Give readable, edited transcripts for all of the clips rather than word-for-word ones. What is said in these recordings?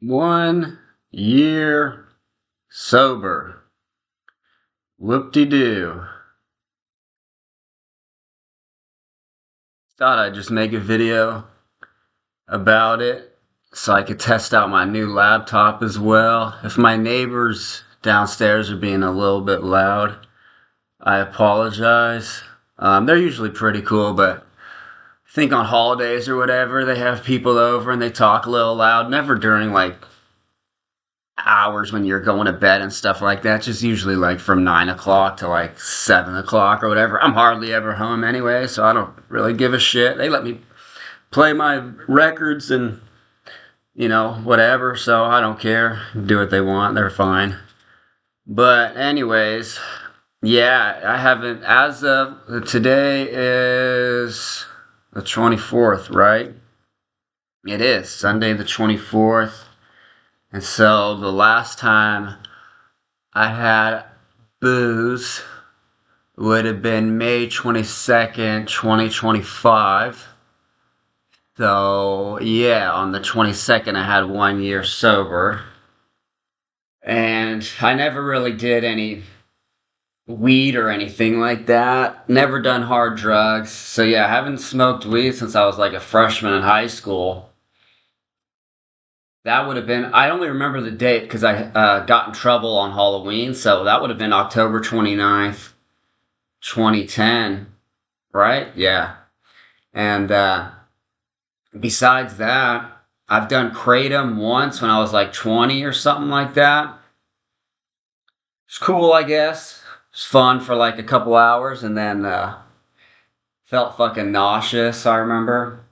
1 year sober. Whoop-de-doo. Thought I'd just make a video about it so I could test out my new laptop as well. If my neighbors downstairs are being a little bit loud, I apologize. They're usually pretty cool, but I think on holidays or whatever, they have people over and they talk a little loud. Never during like hours when you're going to bed and stuff like that. Just usually like from 9 o'clock to like 7 o'clock or whatever. I'm hardly ever home anyway, so I don't really give a shit. They let me play my records and whatever, so I don't care. Do what they want, they're fine. But anyways, yeah, I haven't, as of today is the 24th, right? It is Sunday the 24th. And so the last time I had booze would have been May 22nd, 2025. So, yeah, on the 22nd, I had 1 year sober. And I never really did any weed or anything like that. Never done hard drugs. So, yeah, I haven't smoked weed since I was like a freshman in high school. That would have been, I only remember the date because I got in trouble on Halloween. So, that would have been October 29th, 2010, right? Yeah. And besides that, I've done Kratom once when I was like 20 or something like that. It's cool, I guess. It's fun for like a couple hours and then felt fucking nauseous, I remember.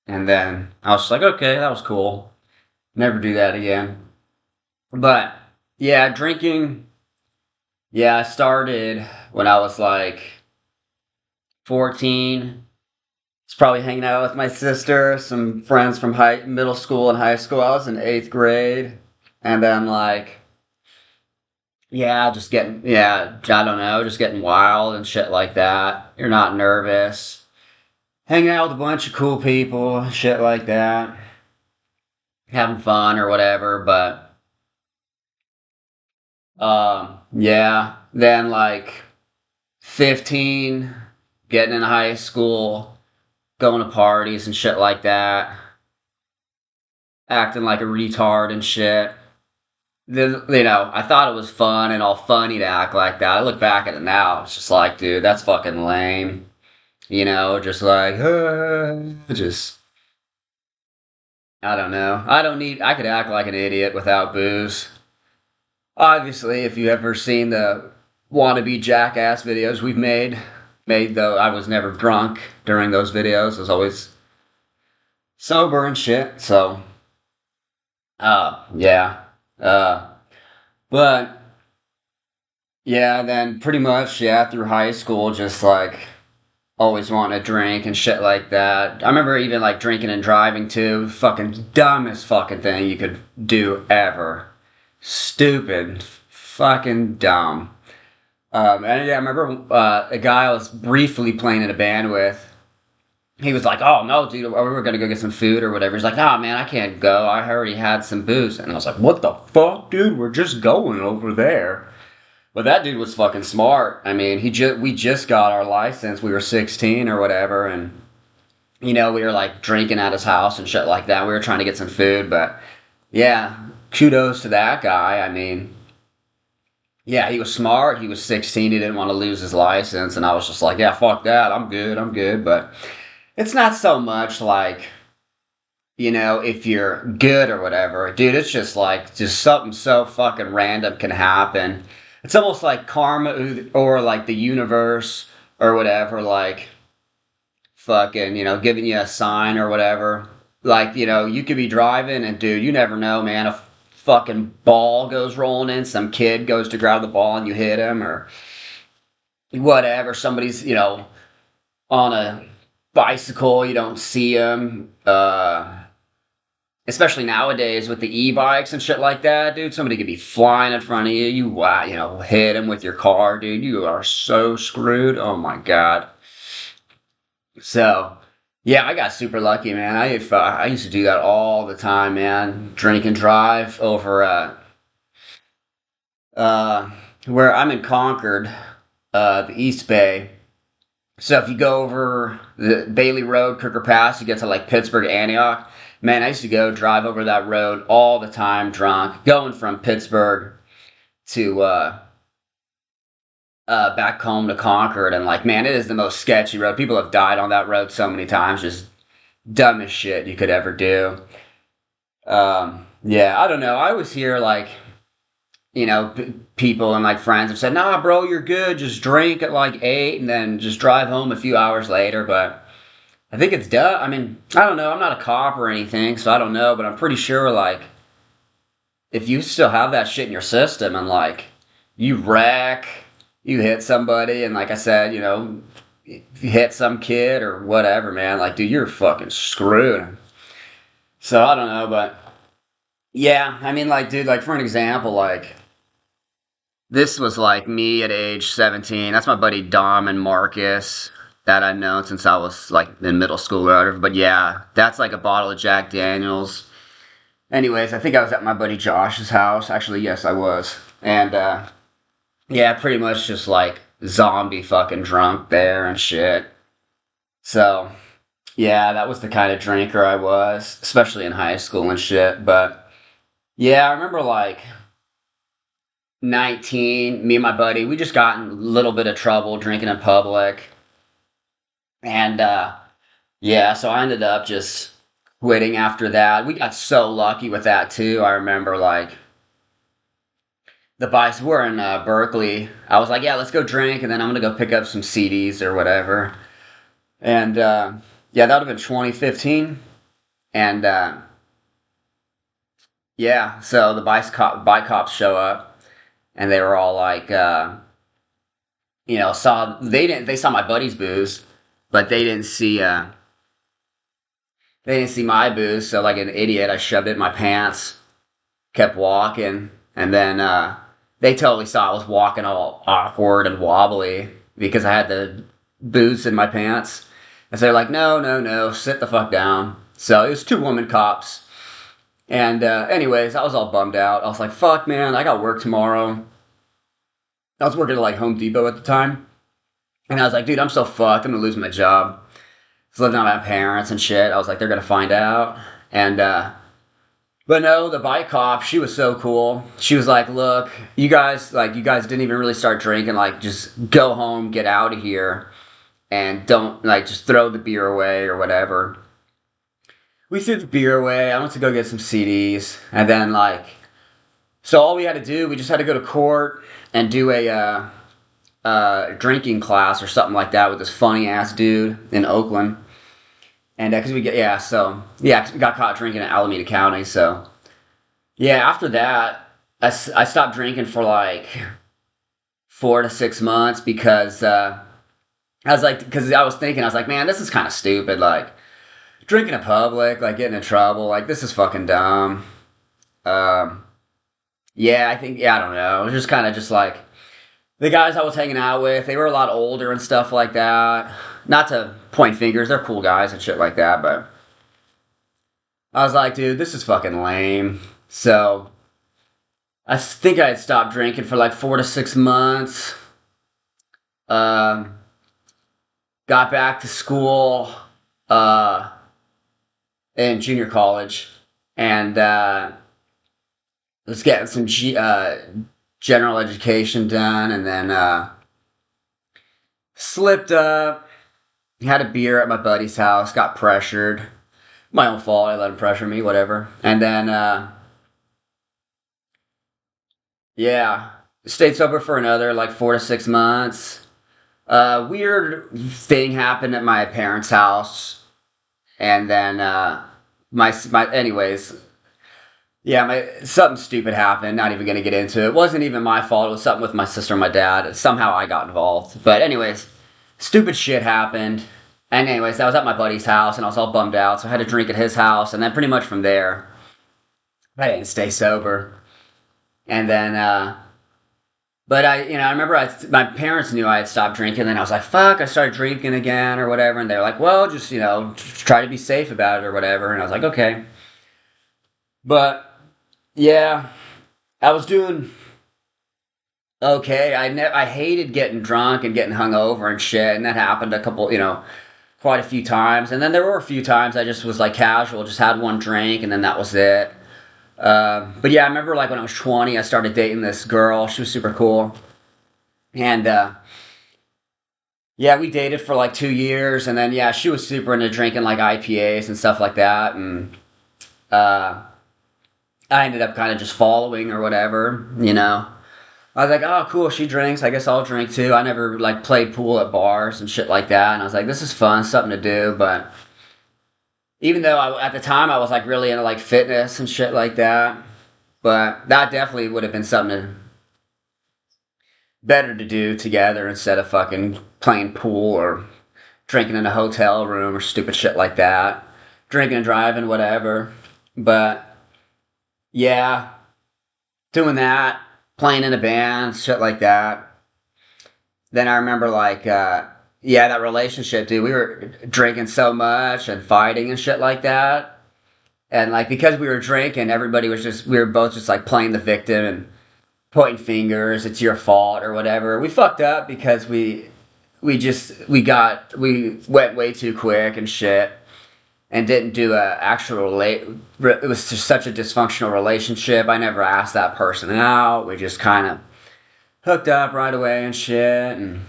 And then I was just like, okay, that was cool. Never do that again. But yeah, drinking, yeah, I started when I was like 14. It's probably hanging out with my sister, some friends from middle school and high school. I was in eighth grade. And then like, yeah, just getting, yeah, I don't know, just getting wild and shit like that. You're not nervous. Hanging out with a bunch of cool people, shit like that. Having fun or whatever, but, yeah. Then like 15, getting in high school, going to parties and shit like that. Acting like a retard and shit. I thought it was fun and all funny to act like that. I look back at it now, it's just like, dude, that's fucking lame. Just like, just, I don't know. I could act like an idiot without booze. Obviously, if you ever seen the wannabe jackass videos we've made though, I was never drunk during those videos. I was always sober and shit, so, yeah. Uh, but, yeah, then pretty much, yeah, through high school, just like, always wanting to drink and shit like that. I remember even like drinking and driving too. Fucking dumbest fucking thing you could do ever. Stupid. Fucking dumb. And yeah, I remember a guy I was briefly playing in a band with. He was like, "Oh no, dude, we were gonna go get some food or whatever." He's like, "Oh man, I can't go. I already had some booze." And I was like, "What the fuck, dude? We're just going over there." But that dude was fucking smart. I mean, we just got our license. We were 16 or whatever, and we were like drinking at his house and shit like that. We were trying to get some food, but yeah, kudos to that guy. I mean, yeah, he was smart. He was 16. He didn't want to lose his license, and I was just like, yeah, fuck that. I'm good. I'm good. But it's not so much like if you're good or whatever, dude, it's just like, just something so fucking random can happen. It's almost like karma or like the universe or whatever, like fucking, giving you a sign or whatever. Like, you could be driving and dude, you never know, man. A fucking ball goes rolling in, some kid goes to grab the ball and you hit him or whatever. Somebody's, on a bicycle, you don't see him. Especially nowadays with the e-bikes and shit like that, dude. Somebody could be flying in front of you. Hit him with your car, dude. You are so screwed. Oh my god. So, Yeah, I got super lucky, man. I used to do that all the time, man. Drink and drive over uh where I'm in Concord, the East Bay. So if you go over the Bailey Road, Crooker Pass, you get to like Pittsburgh, Antioch. Man, I used to go drive over that road all the time drunk, going from Pittsburgh to back home to Concord, and like, man, it is the most sketchy road. People have died on that road so many times, just dumbest shit you could ever do. Yeah, I don't know. I always hear like, people and like friends have said, "Nah, bro, you're good. Just drink at like 8 and then just drive home a few hours later." But I think it's dumb. I mean, I don't know. I'm not a cop or anything, so I don't know. But I'm pretty sure like if you still have that shit in your system and like you wreck, you hit somebody, and like I said, if you hit some kid or whatever, man, like, dude, you're fucking screwed. So I don't know, but yeah, I mean, like, dude, like for an example, like this was like me at age 17. That's my buddy Dom and Marcus that I've known since I was like in middle school or whatever. But yeah, that's like a bottle of Jack Daniels. Anyways, I think I was at my buddy Josh's house. Actually, yes, I was. And yeah, pretty much just like zombie fucking drunk there and shit. So yeah, that was the kind of drinker I was, especially in high school and shit. But yeah, I remember like 19, me and my buddy, we just got in a little bit of trouble drinking in public. And yeah, so I ended up just quitting after that. We got so lucky with that too. I remember like the bikes were in Berkeley. I was like, yeah, let's go drink, and then I'm gonna go pick up some CDs or whatever. And yeah, that would have been 2015. And yeah, so the bike cops show up, and they were all like, they saw my buddy's booze, but they didn't see my booze. So like an idiot, I shoved it in my pants, kept walking, and then they totally saw I was walking all awkward and wobbly because I had the booze in my pants. And so they're like, no, no, no, sit the fuck down. So it was two woman cops. And anyways, I was all bummed out. I was like, fuck, man, I got work tomorrow. I was working at like Home Depot at the time. And I was like, dude, I'm so fucked. I'm gonna lose my job. I was living with my parents and shit. I was like, they're gonna find out. And but no, the bike cop, she was so cool. She was like, "Look, you guys didn't even really start drinking. Like, just go home, get out of here, and don't like just throw the beer away or whatever." We threw the beer away. I went to go get some CDs, and then like, so all we had to do, we just had to go to court and do a drinking class or something like that with this funny ass dude in Oakland. And because we got caught drinking in Alameda County, so yeah, after that, I stopped drinking for like 4 to 6 months because I was like, because I was thinking, I was like, man, this is kind of stupid. Like, drinking in public, like getting in trouble, like, this is fucking dumb. Um, yeah, I don't know. It was just kind of just like the guys I was hanging out with, they were a lot older and stuff like that. Not to point fingers, they're cool guys and shit like that, but I was like, dude, this is fucking lame. So I think I had stopped drinking for like 4 to 6 months. Um, got back to school uh, in junior college and was getting some general education done, and then slipped up. Had a beer at my buddy's house. Got pressured. My own fault. I let him pressure me. Whatever. And then yeah, stayed sober for another like 4 to 6 months. Weird thing happened at my parents' house, and then anyways, yeah, my something stupid happened. Not even gonna get into it. It wasn't even my fault. It was something with my sister and my dad. Somehow I got involved. But anyways, stupid shit happened. And anyways, I was at my buddy's house and I was all bummed out, so I had to drink at his house, and then pretty much from there, I didn't stay sober. And then But I remember my parents knew I had stopped drinking. Then I was like, "Fuck!" I started drinking again or whatever, and they're like, "Well, just try to be safe about it or whatever." And I was like, "Okay." But yeah, I was doing okay. I hated getting drunk and getting hungover and shit, and that happened a couple, quite a few times. And then there were a few times I just was like casual, just had one drink, and then that was it. But yeah, I remember like when I was 20, I started dating this girl. She was super cool, and yeah, we dated for like 2 years, and then yeah, she was super into drinking like IPAs and stuff like that, and uh, I ended up kind of just following or whatever. I was like, oh, cool, she drinks. I guess I'll drink too. I never like played pool at bars and shit like that, and I was like, this is fun, something to do. But even though at the time I was like really into like fitness and shit like that, but that definitely would have been something better to do together instead of fucking playing pool or drinking in a hotel room or stupid shit like that. Drinking and driving, whatever. But yeah, doing that, playing in a band, shit like that. Then I remember like yeah, that relationship, dude, we were drinking so much and fighting and shit like that. And like because we were drinking, everybody was just we were both just like playing the victim and pointing fingers, it's your fault or whatever. We fucked up because we went way too quick and shit and didn't do a actual it was just such a dysfunctional relationship. I never asked that person out. We just kind of hooked up right away and shit, and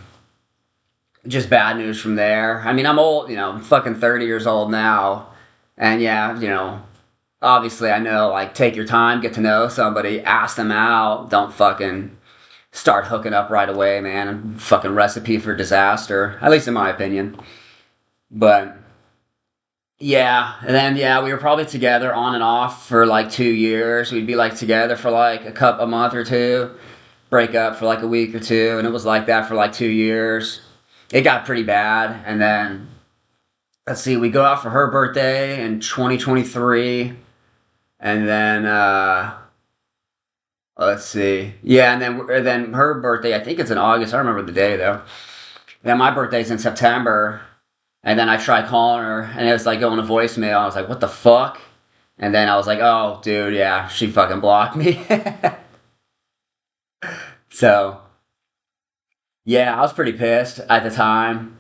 just bad news from there. I mean, I'm old, I'm fucking 30 years old now, and yeah, obviously I know, like, take your time, get to know somebody, ask them out, don't fucking start hooking up right away, man, and fucking recipe for disaster, at least in my opinion. But yeah, and then yeah, we were probably together on and off for like 2 years. We'd be like together for like a month or two, break up for like a week or two, and it was like that for like 2 years. It got pretty bad, and then let's see, we go out for her birthday in 2023, and then let's see, yeah, and then her birthday, I think it's in August. I don't remember the day though. Then my birthday's in September, and then I tried calling her, and it was like going to voicemail. I was like, what the fuck? And then I was like, oh, dude, yeah, she fucking blocked me. So, yeah, I was pretty pissed at the time.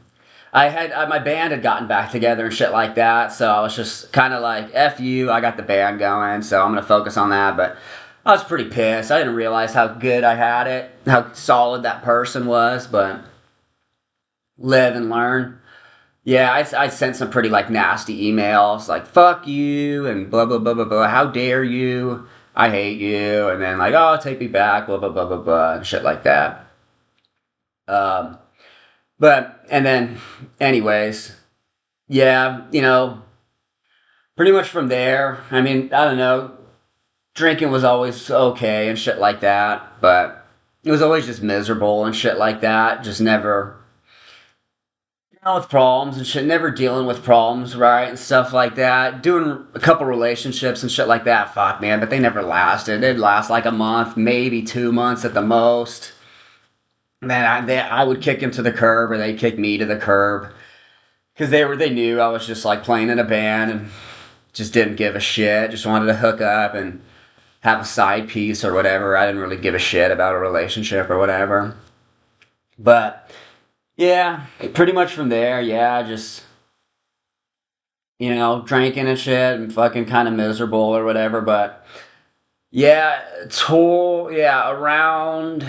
My band had gotten back together and shit like that, so I was just kind of like, F you, I got the band going, so I'm gonna focus on that. But I was pretty pissed. I didn't realize how good I had it, how solid that person was, but live and learn. Yeah, I sent some pretty like nasty emails like fuck you and blah blah blah blah blah. How dare you? I hate you. And then like oh take me back blah blah blah blah blah and shit like that. Um, but and then anyways, yeah, pretty much from there. I mean I don't know. Drinking was always okay and shit like that, but it was always just miserable and shit like that. Just never with problems and shit, never dealing with problems, right, and stuff like that. Doing a couple relationships and shit like that, fuck, man, but they never lasted. They'd last like a month, maybe 2 months at the most. Man, I would kick him to the curb, or they'd kick me to the curb, because they knew I was just like playing in a band and just didn't give a shit. Just wanted to hook up and have a side piece or whatever. I didn't really give a shit about a relationship or whatever. But yeah, pretty much from there, yeah, just drinking and shit and fucking kind of miserable or whatever. But yeah, around,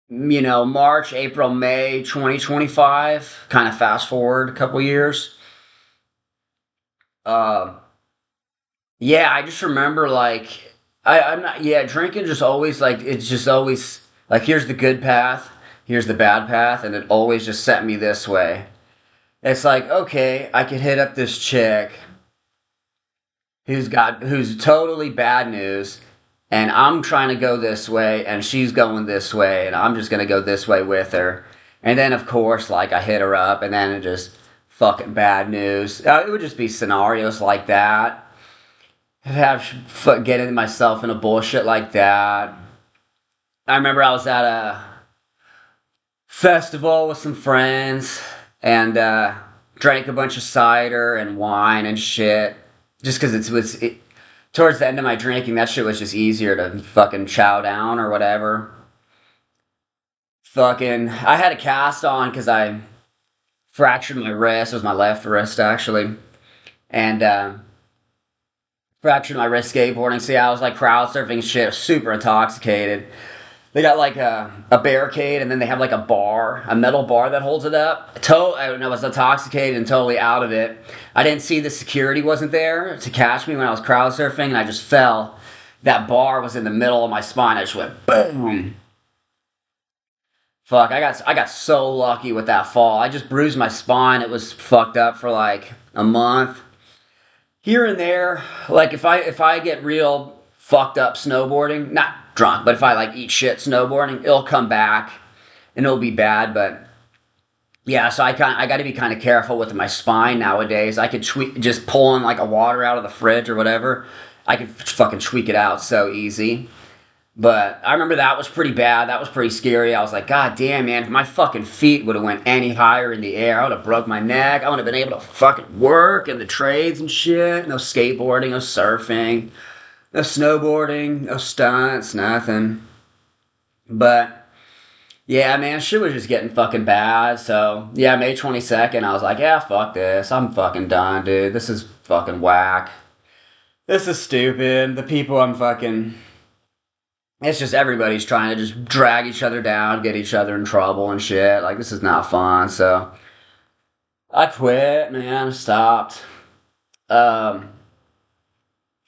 March, April, May 2025, kind of fast forward a couple years. Uh, yeah, I just remember like, I'm not, yeah, drinking just always like, it's just always like, here's the good path, here's the bad path, and it always just set me this way. It's like, okay, I could hit up this chick who's totally bad news, and I'm trying to go this way and she's going this way and I'm just gonna go this way with her. And then of course like I hit her up and then it just fucking bad news. It would just be scenarios like that. I'd have getting myself into bullshit like that. I remember I was at a festival with some friends and drank a bunch of cider and wine and shit. Just because towards the end of my drinking, that shit was just easier to fucking chow down or whatever. Fucking, I had a cast on because I fractured my wrist. It was my left wrist actually, and fractured my wrist skateboarding. So yeah, I was like crowd surfing shit, super intoxicated. They got like a barricade, and then they have like a metal bar that holds it up. I don't know, I was intoxicated and totally out of it. I didn't see the security wasn't there to catch me when I was crowd surfing, and I just fell. That bar was in the middle of my spine. I just went boom. Fuck, I got so lucky with that fall. I just bruised my spine. It was fucked up for like a month. Here and there, like if I get real fucked up snowboarding, not drunk, but if I like eat shit snowboarding, it'll come back and it'll be bad. But yeah, so I got to be kind of careful with my spine nowadays. I could just pulling like a water out of the fridge or whatever. I could fucking tweak it out so easy. But I remember that was pretty bad. That was pretty scary. I was like, God damn, man, if my fucking feet would have went any higher in the air, I would have broke my neck. I would have been able to fucking work in the trades and shit. No skateboarding, no surfing, no snowboarding, no stunts, nothing. But yeah, man, shit was just getting fucking bad. So yeah, May 22nd, I was like, yeah, fuck this. I'm fucking done, dude. This is fucking whack. This is stupid. The people I'm fucking it's just everybody's trying to just drag each other down, get each other in trouble and shit. Like this is not fun. So I quit, man. I stopped. Um,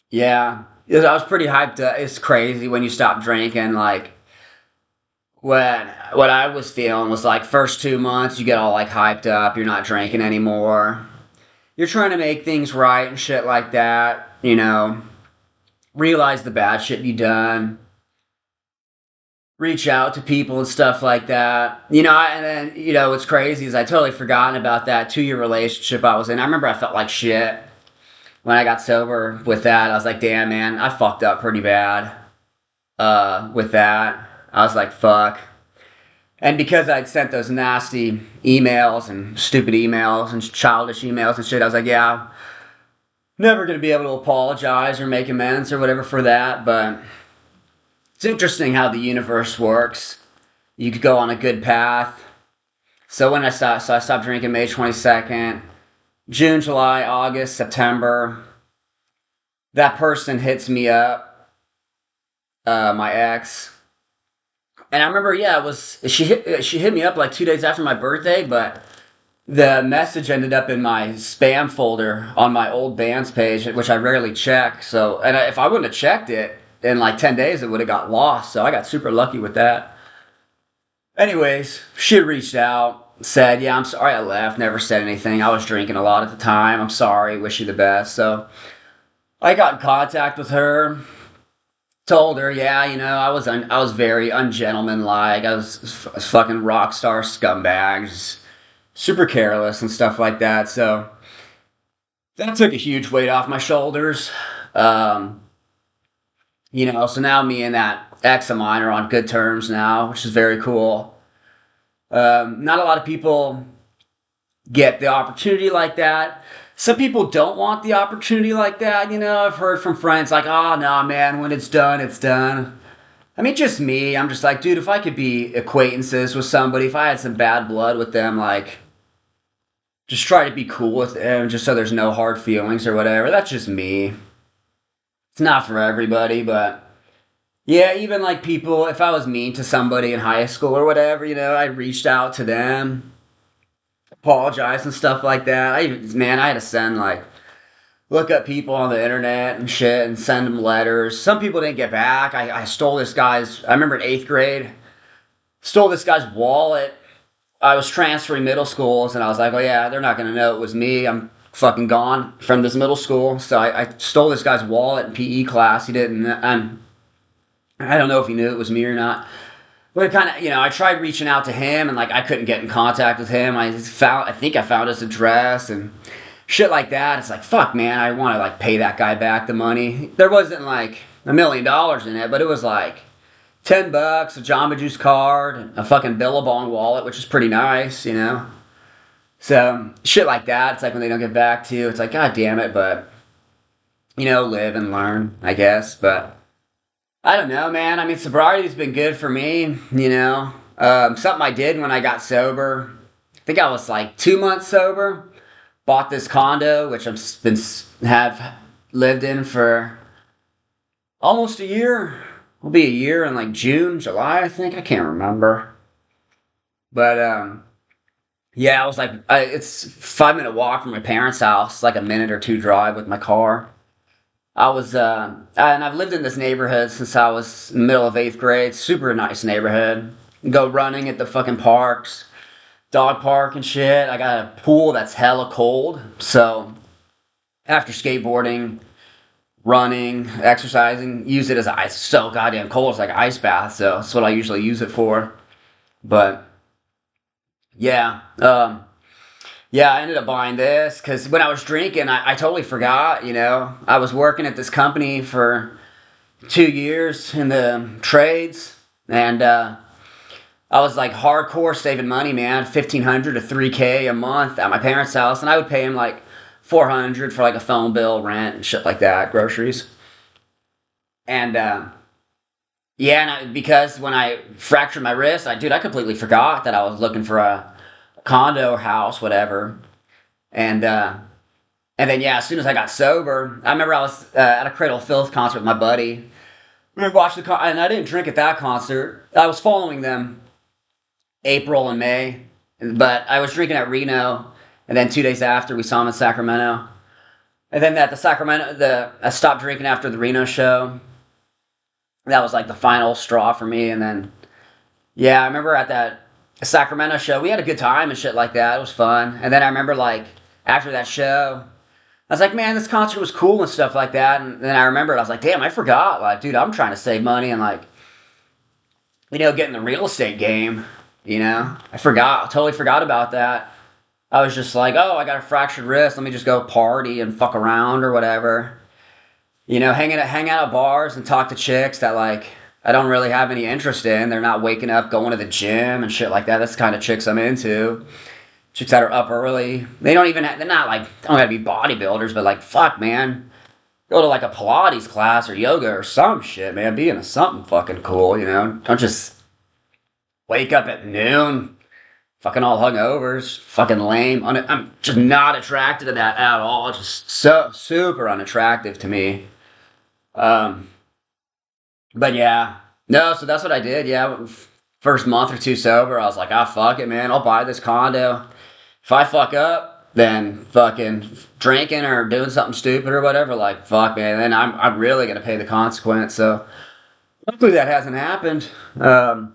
yeah, I was pretty hyped up. It's crazy when you stop drinking. Like what I was feeling was like first 2 months you get all like hyped up. You're not drinking anymore. You're trying to make things right and shit like that. Realize the bad shit you done, reach out to people and stuff like that. And then, what's crazy is I totally forgotten about that 2 year relationship I was in. I remember I felt like shit when I got sober with that. I was like, damn, man, I fucked up pretty bad with that. I was like, fuck. And because I'd sent those nasty emails and stupid emails and childish emails and shit, I was like, yeah, never going to be able to apologize or make amends or whatever for that. But it's interesting how the universe works. You could go on a good path. So I stopped drinking May 22nd. June, July, August, September. That person hits me up, my ex. And I remember, yeah, she hit me up like 2 days after my birthday, but the message ended up in my spam folder on my old bands page, which I rarely check. So, if I wouldn't have checked it in like 10 days, it would have got lost. So I got super lucky with that. Anyways, she reached out, said, yeah, I'm sorry I left, never said anything. I was drinking a lot at the time. I'm sorry, wish you the best. So I got in contact with her, told her, yeah, I was very ungentlemanlike. I was a fucking rock star scumbag, just super careless and stuff like that. So that took a huge weight off my shoulders. Um, so now me and that ex of mine are on good terms now, which is very cool. Not a lot of people get the opportunity like that. Some people don't want the opportunity like that. I've heard from friends like, oh, no, man, when it's done, it's done. I mean, just me. I'm just like, dude, if I could be acquaintances with somebody, if I had some bad blood with them, like, just try to be cool with them just so there's no hard feelings or whatever. That's just me. It's not for everybody, but yeah, even like people, if I was mean to somebody in high school or whatever, I reached out to them, apologized and stuff like that. I had to send like, look up people on the internet and shit and send them letters. Some people didn't get back. I stole this guy's, I remember in 8th grade, stole this guy's wallet. I was transferring middle schools and I was like, oh yeah, they're not going to know it was me. I'm fucking gone from this middle school. So I stole this guy's wallet in PE class. He didn't, I don't know if he knew it was me or not. But it kind of, I tried reaching out to him and like I couldn't get in contact with him. I think I found his address and shit like that. It's like, fuck, man, I want to like pay that guy back the money. There wasn't like $1 million in it, but it was like $10, a Jamba Juice card, and a fucking Billabong wallet, which is pretty nice, you know. So shit like that. It's like when they don't get back to you, it's like God damn it, but live and learn, I guess. But I don't know, man. I mean, sobriety's been good for me, you know. Something I did when I got sober. I think I was like 2 months sober. Bought this condo, which have lived in for almost a year. Will be a year in like June, July, I think. I can't remember. But yeah, I was like, it's 5 minute walk from my parents' house, like a minute or two drive with my car. I was, and I've lived in this neighborhood since I was middle of eighth grade. Super nice neighborhood. Go running at the fucking parks, dog park and shit. I got a pool that's hella cold. So after skateboarding, running, exercising, use it as ice. So goddamn cold. It's like an ice bath. So that's what I usually use it for. But yeah, yeah, I ended up buying this because when I was drinking, I totally forgot. I was working at this company for 2 years in the trades, and I was like hardcore saving money, man. 1,500 to 3K a month at my parents' house, and I would pay him like 400 for like a phone bill, rent, and shit like that, groceries. And yeah, because when I fractured my wrist, I completely forgot that I was looking for a condo or house, whatever. And and then yeah, as soon as I got sober, I remember I was at a Cradle of Filth concert with my buddy. We watched and I didn't drink at that concert. I was following them April and May, but I was drinking at Reno, and then 2 days after we saw them in Sacramento. And then at the Sacramento, I stopped drinking after the Reno show. That was like the final straw for me. And then yeah, I remember at that Sacramento show, we had a good time and shit like that. It was fun. And then I remember like after that show, I was like, man, this concert was cool and stuff like that. And then I remembered, I was like, damn, I forgot. Like, dude, I'm trying to save money and like, get in the real estate game. Totally forgot about that. I was just like, oh, I got a fractured wrist. Let me just go party and fuck around or whatever. Hang out at bars and talk to chicks that like I don't really have any interest in. They're not waking up, going to the gym and shit like that. That's the kind of chicks I'm into. Chicks that are up early. They're not like, they don't gotta be bodybuilders, but like, fuck, man. Go to like a Pilates class or yoga or some shit, man. Be into something fucking cool, Don't just wake up at noon, fucking all hungovers, fucking lame. I'm just not attracted to that at all. It's just so super unattractive to me. Um, but yeah, no. So that's what I did. Yeah, first month or two sober, I was like, ah, fuck it, man. I'll buy this condo. If I fuck up, then fucking drinking or doing something stupid or whatever, like fuck, man. Then I'm really gonna pay the consequence. So luckily that hasn't happened. Kind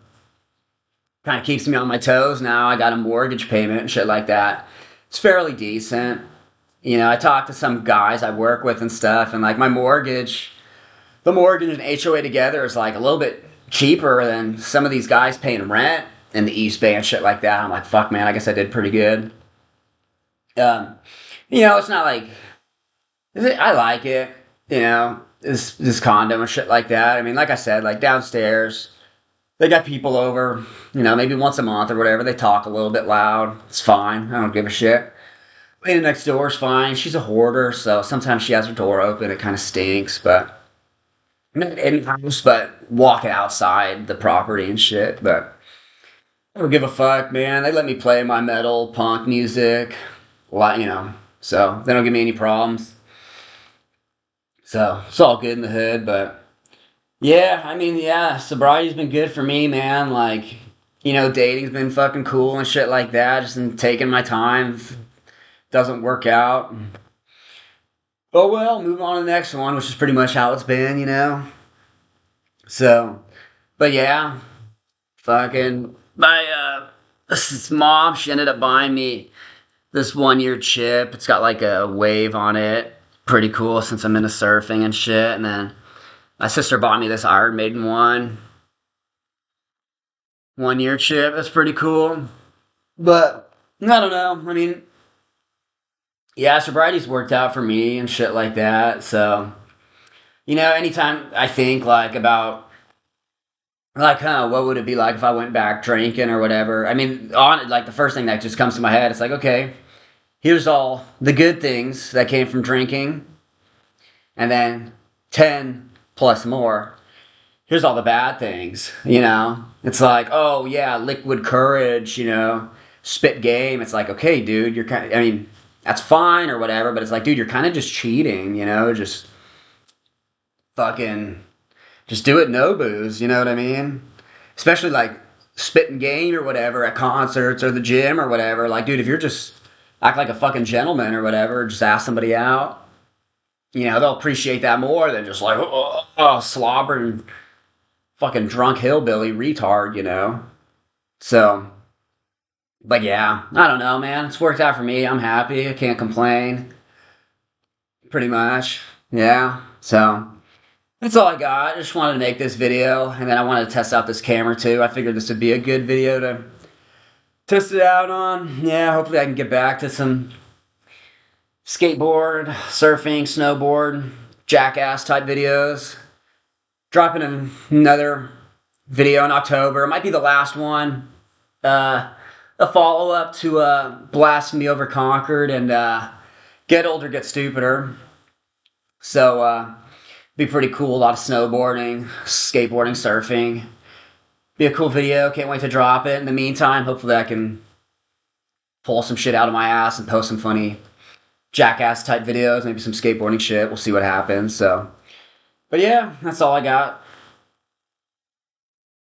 of keeps me on my toes now. I got a mortgage payment and shit like that. It's fairly decent. I talked to some guys I work with and stuff, and like the mortgage and HOA together is like a little bit cheaper than some of these guys paying rent in the East Bay and shit like that. I'm like, fuck, man, I guess I did pretty good. Um, it's not like I like it. This condo and shit like that. I mean, like I said, like downstairs, they got people over. Maybe once a month or whatever. They talk a little bit loud. It's fine. I don't give a shit. Lady next door is fine. She's a hoarder, so sometimes she has her door open. It kind of stinks, but not in the house, but walking outside the property and shit. But I don't give a fuck, man. They let me play my metal punk music, so they don't give me any problems. So it's all good in the hood, but yeah, I mean, yeah, sobriety's been good for me, man. Like, dating's been fucking cool and shit like that. Just been taking my time. If it doesn't work out, oh well, move on to the next one, which is pretty much how it's been. So, but yeah, fucking my mom, she ended up buying me this 1 year chip. It's got like a wave on it. Pretty cool since I'm into surfing and shit. And then my sister bought me this Iron Maiden 1 year chip. That's pretty cool. But I don't know. I mean, yeah, sobriety's worked out for me and shit like that. So, anytime I think like about Like, huh, what would it be like if I went back drinking or whatever? I mean, on like the first thing that just comes to my head, it's like, okay, here's all the good things that came from drinking, and then 10 plus more. Here's all the bad things, you know? It's like, oh, yeah, liquid courage, you know, spit game. It's like, okay, dude, you're kind of, I mean, that's fine or whatever, but it's like, dude, you're kind of just cheating, you know? Just fucking, just do it no booze, you know what I mean? Especially like spitting game or whatever at concerts or the gym or whatever. Like, dude, if you're just act like a fucking gentleman or whatever, just ask somebody out, you know, they'll appreciate that more than just like, slobbering fucking drunk hillbilly retard, you know? So, but yeah, I don't know, man. It's worked out for me. I'm happy. I can't complain. Pretty much. Yeah. So, that's all I got. I just wanted to make this video, and then I wanted to test out this camera too. I figured this would be a good video to test it out on. Yeah, hopefully I can get back to some skateboard, surfing, snowboard, jackass type videos. Dropping another video in October. It might be the last one. A follow up to Blasphemy Over Concord and Get Older, Get Stupider. So, be pretty cool. A lot of snowboarding, skateboarding, surfing. Be a cool video. Can't wait to drop it. In the meantime, hopefully I can pull some shit out of my ass and post some funny jackass type videos. Maybe some skateboarding shit. We'll see what happens. So, but yeah, that's all I got.